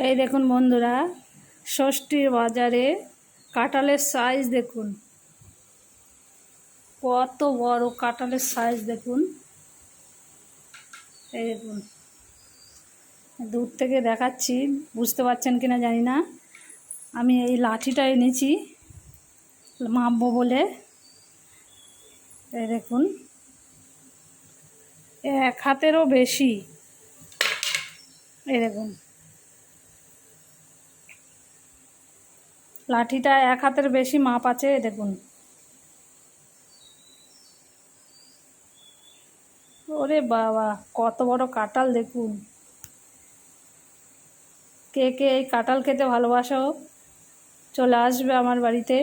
এই দেখুন বন্ধুরা, ষষ্ঠীর বাজারে কাঁঠালের সাইজ দেখুন, কত বড় কাঁঠালের সাইজ দেখুন। এই দেখুন, দূর থেকে দেখাচ্ছি, বুঝতে পারছেন কিনা জানি না। আমি এই লাঠিটা এনেছি মাপবো বলে। এই দেখুন, 1 হাতেরও বেশি। এই দেখুন, লাঠিটা 1 হাতের বেশি মাপ আছে। দেখুন, ওরে বাবা, কত বড় কাঁঠাল দেখুন। কে কে এই কাঁঠাল খেতে ভালোবাসো, চলে আসবে আমার বাড়িতে।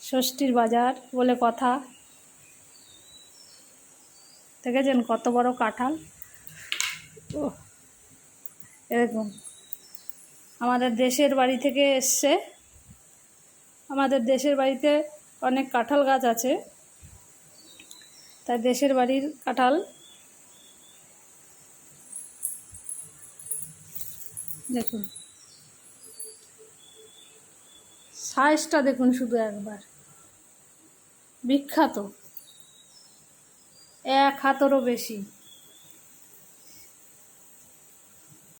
ষষ্ঠীর বাজার বলে কথা। দেখেছেন কত বড় কাঁঠাল। ও এরকম আমাদের দেশের বাড়ি থেকে এসছে। আমাদের দেশের বাড়িতে অনেক কাঁঠাল গাছ আছে, তাই দেশের বাড়ির কাঁঠাল। দেখুন সাইজটা দেখুন, শুধু একবার বিখ্যাত, 1 হাতেরও বেশি।